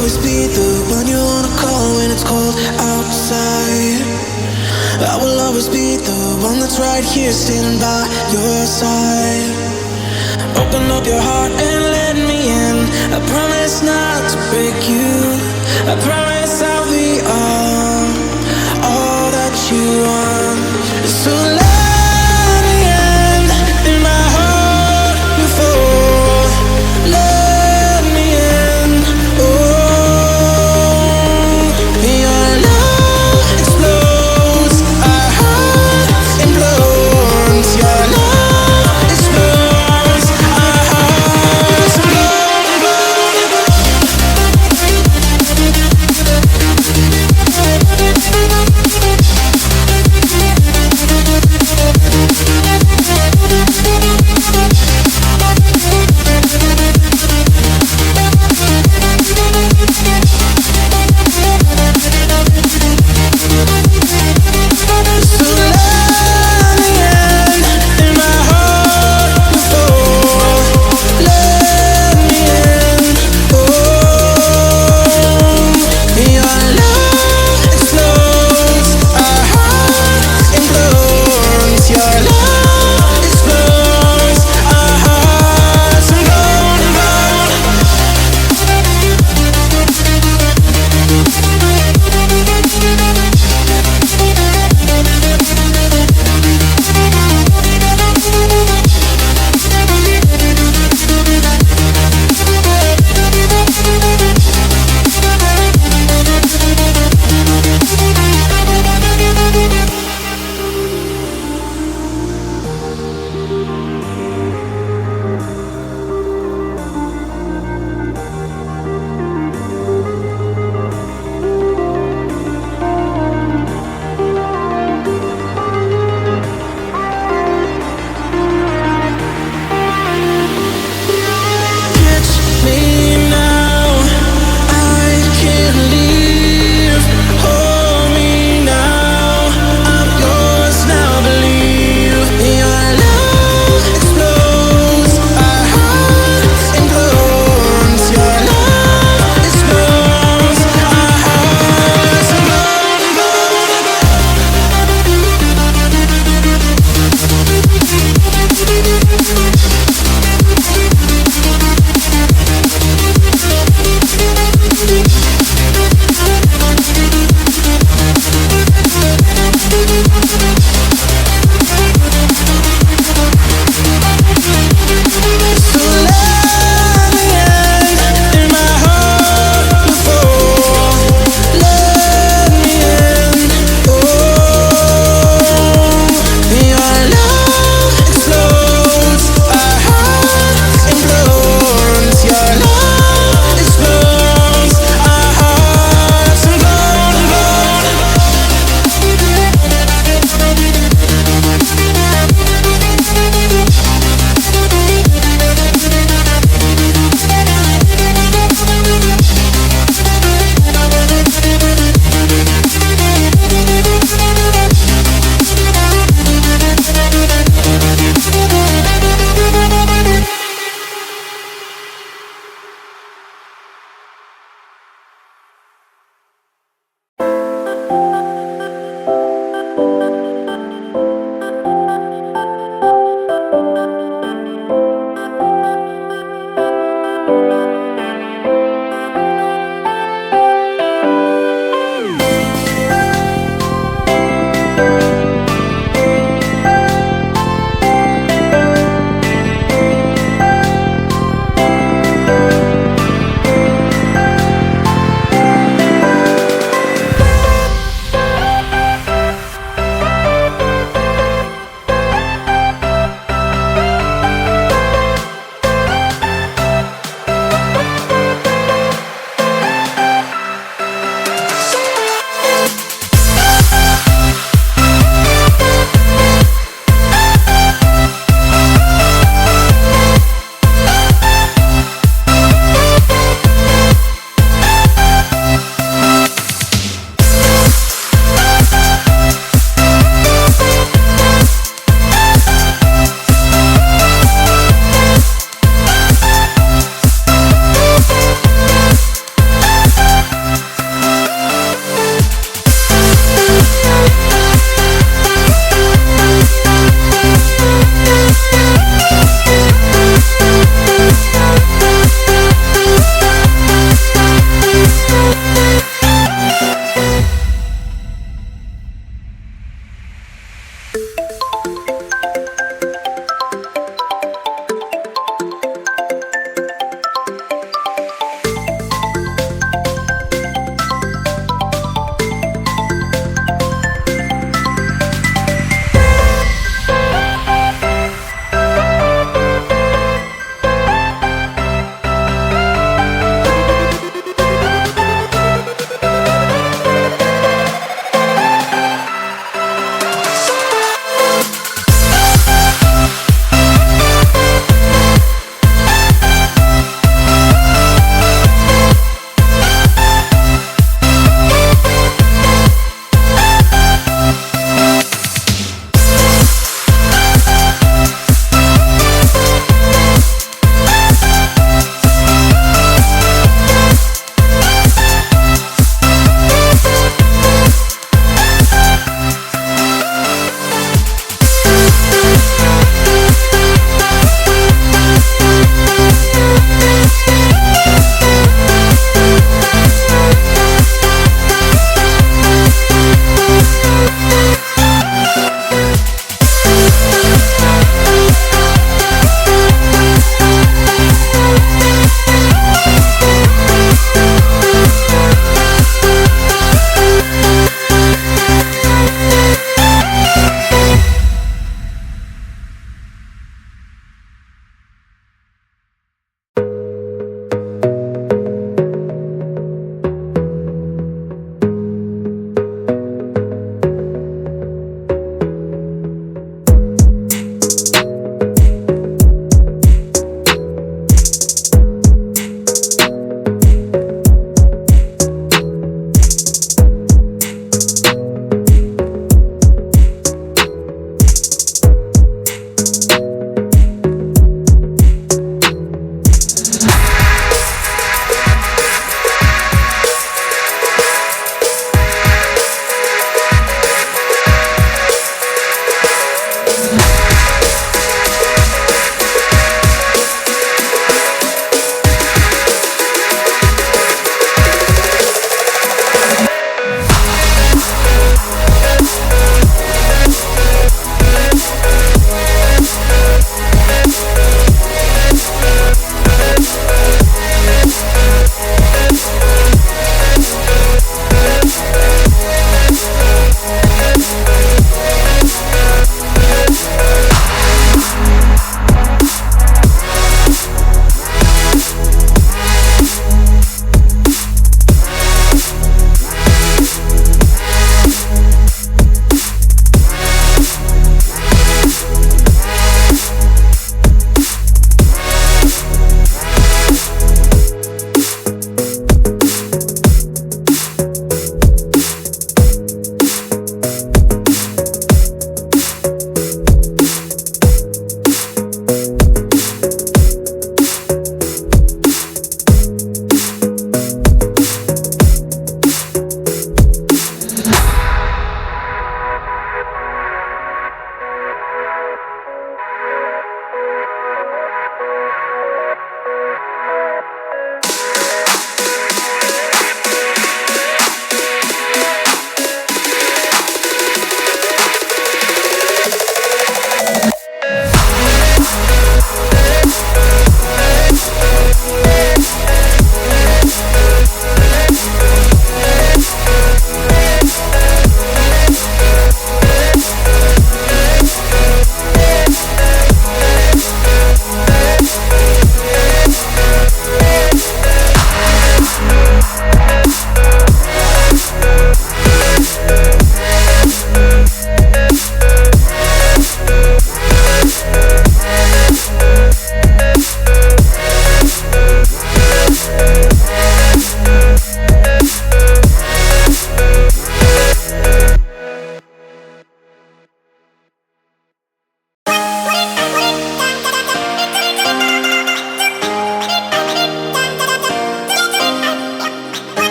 always be the one you wanna call when it's cold outside. I will always be the one that's right here standing by your side. Open up your heart and let me in. I promise not to break you. I promise I'll be all that you want. So let me in my heart before. Let me in. Oh, your love explodes. Our heart implodes. Your love explodes. Our hearts implode.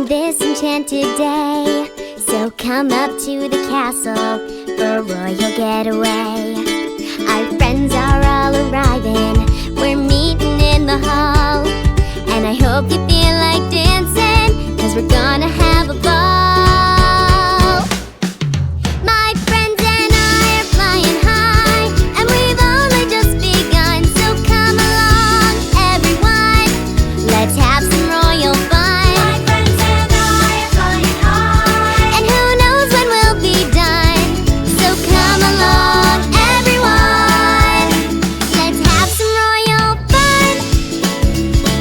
this enchanted day. So come up to the castle for a royal getaway. Our friends are all arriving, we're meeting in the hall. And I hope you feel like dancing, 'cause we're gonna have a ball. My friends and I are flying high, and we've only just begun. So come along, everyone, let's have some royal fun. My friends and I are flying high, and who knows when we'll be done. So come along, everyone, let's have some royal fun.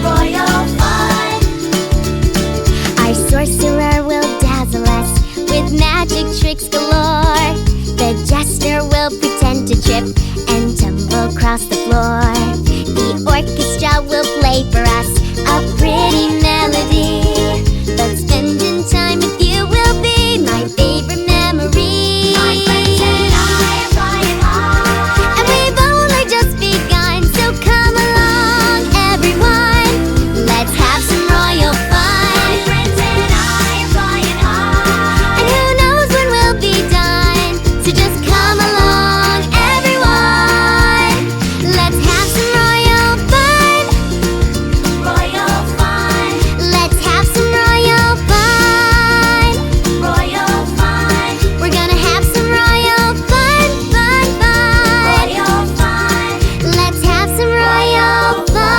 Royal fun. Our sorcerer will dazzle us with magic tricks galore. The jester will pretend to trip and tumble across the floor. The orchestra will play for us a pretty melody. But spending time with you will be my favorite memory. My friends and I are flying high, and we've only just begun. So come along, everyone, let's have some royal fun. My friends and I are flying high, and who knows when we'll be done. So just come along, everyone, let's have some royal fun. Royal fun. Let's have some royal fun. Royal fun. We're gonna have some royal fun, fun, fun. Royal fun. Let's have some royal fun.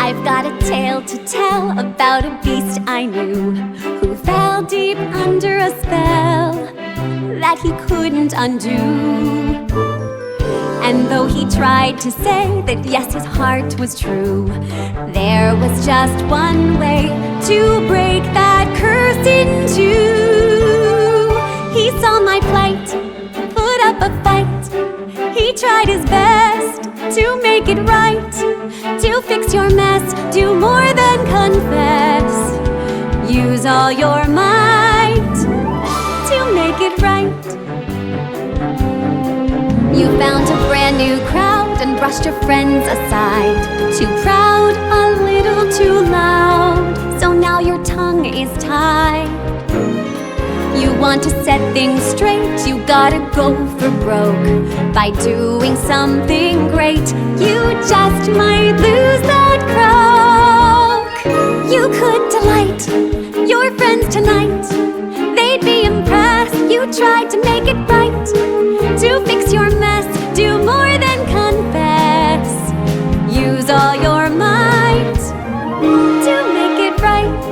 I've got a tale to tell about a beast I knew, who fell deep under a spell that he couldn't undo. And though he tried to say that yes, his heart was true, there was just one way to break that curse in two. He saw my plight, put up a fight. He tried his best to make it right, to fix your mess, do more than confess. Use all your might to make it right. You found a brand new crowd and brushed your friends aside. Too proud, a little too loud, so now your tongue is tied. You want to set things straight, you gotta go for broke. By doing something great, you just might lose that croak. You could delight your friends tonight, they'd be impressed. You tried to make it right, to fix your mess, do more than confess. Use all your might to make it right.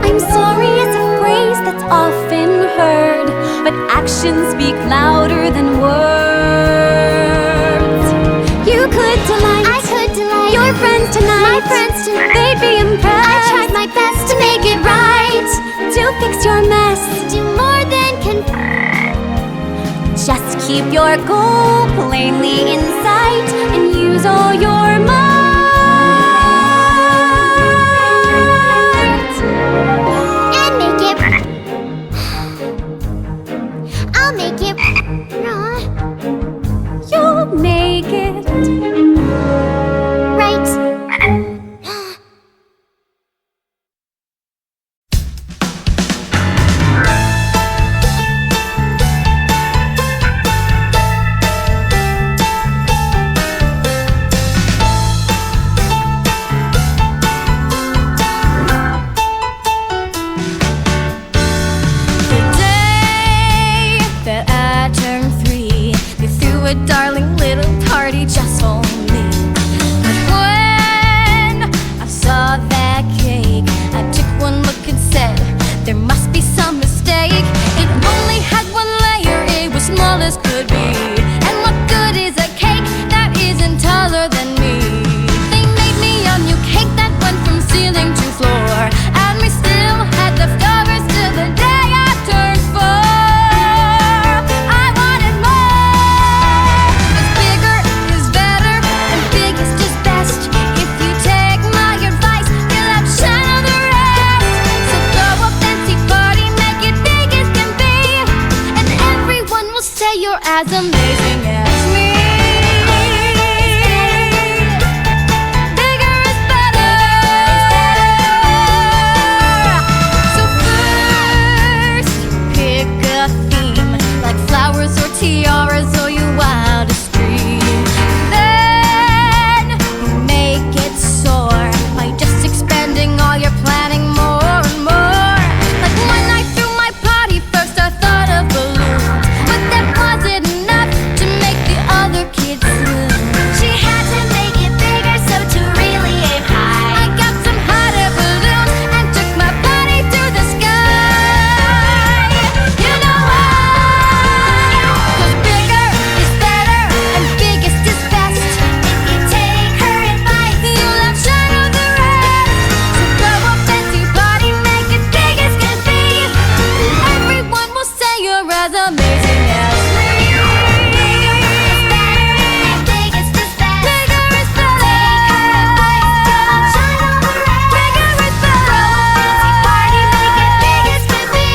I'm sorry is a phrase that's often heard, but actions speak louder than words. You could delight, I could delight your friends tonight, my friends tonight, they'd be impressed. I tried my best to make it right, to fix your mess, do more than confess. Just keep your goal plainly in sight and use all your might. And make it. I'll make it. You'll make it right. A darling little party just for me. But when I saw that cake, I took one look and said, there must be some mistake. It only had one layer, it was small as could be. And what good is a cake that isn't taller than me? They made me a new cake that went from ceiling to floor, and we still had leftovers till the day I turned 4. Best. If you take my advice, you'll outshine all the rest. as amazing as me. Bigger is better. So first, pick a theme like flowers or tiaras or your wildest dream. Then you make it soar by just expanding all your planning more and more. Like one night through my party, first I thought of balloons, but that wasn't enough to make the other kids swoon. She had to make it bigger, so to really aim high, I got some hot air balloons and took my party to the sky. You know why? 'Cause bigger is better and biggest is best. if you take her advice. You'll outshadow the rest. So throw a fancy party, make it big as can be. Everyone will say you're as amazing as me. Bigger is better and biggest is best. Bigger is better. Shine on the rest. Bigger is Throw a fancy better. party, make it big as can be.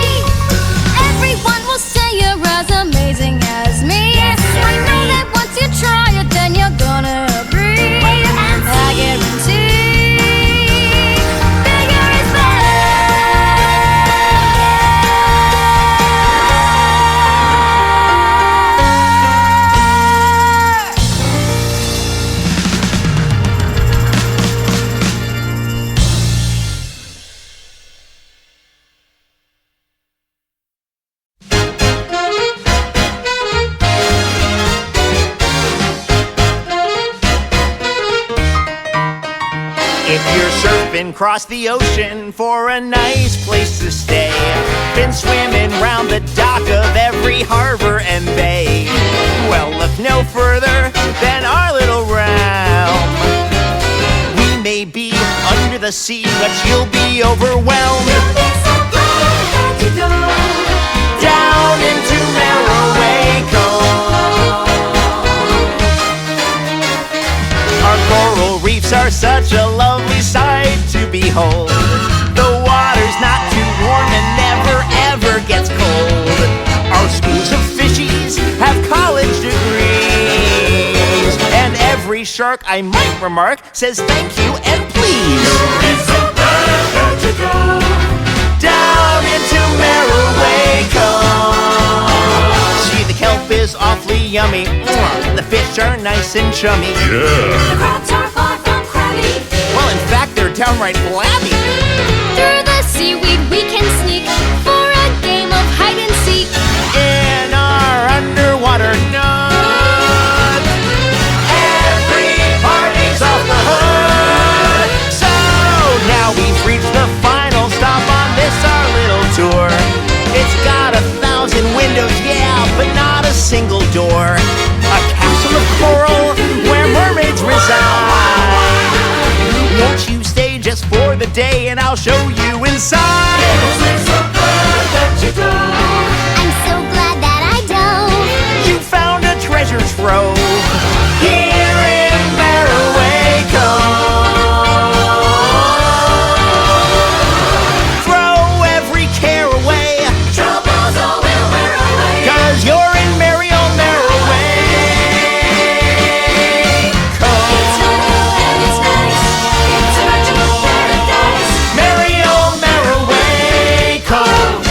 Everyone will say you're as amazing as me. Yes, I know that once you try it, then you're gonna agree. Wait and I see. guarantee. Bigger is better. If you're surfing across the ocean for a nice place to stay, been swimming round the dock of every harbor and bay, well, look no further than our little realm. We may be under the sea, but you'll be overwhelmed. Down into Merowe Cove. Our coral reefs are such a lovely sight to behold. The water's not too warm and never ever gets cold. Our schools of fishies have college degrees, and every shark, I might remark, says thank you and please. Down into Merowe Cove. See, the kelp is awfully yummy. The fish are nice and chummy. The crabs are far from crabby. Well, in fact, they're downright flabby. Through the seaweed we can sneak for a game of hide and seek. In our underwater nut, every party's off the hook. So now we've reached the final stop on this our little tour. It's got 1,000 windows, yeah, but not a single door. A castle of coral where mermaids reside. Won't you stay just for the day and I'll show you inside? I'm so glad that I don't. You found a treasure trove here in Merowe Cove. Throw every care away, Troubles all will wear away. 'cause you're in Merry old Merowe Cove. It's new and it's nice. It's a virtual paradise. Merry old Merowe Cove.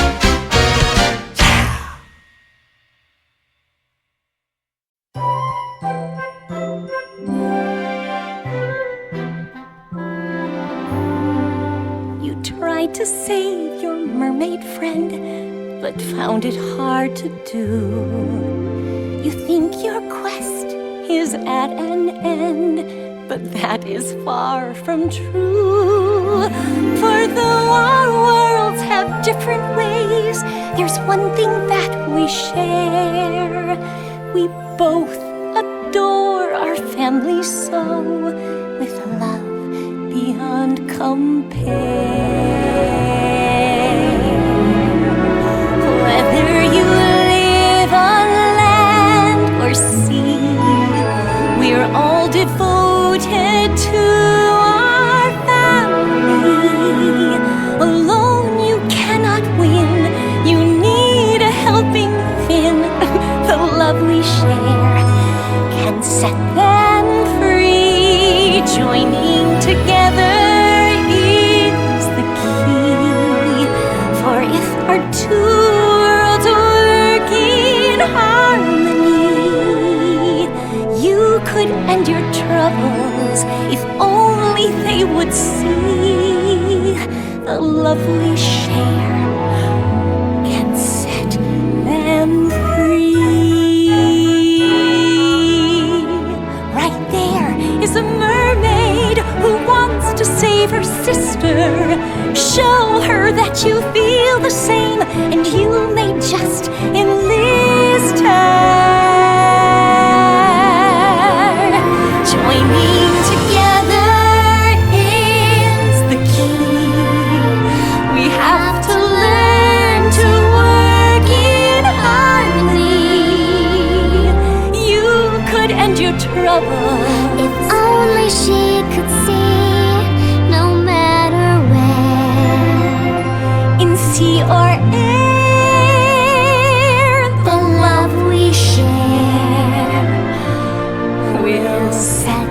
You tried to save your mermaid friend, but found it hard to do. You think your quest is at an end, but that is far from true. For though our worlds have different ways, there's one thing that we share. We both adore our family so, with love beyond compare. Whether you live on land or sea, we're all devoted to our family. Alone you cannot win, you need a helping fin. The love we our two worlds work in harmony. You could end your troubles if only they would see the love we share can set them free. Right there is a mermaid who wants to save her sister. Show her that you feel the same, and you may just enlist her. Joining together is the key. We have to learn to work in harmony. You could end your trouble If only she could see, no matter where, in sea or air. the love we share We'll set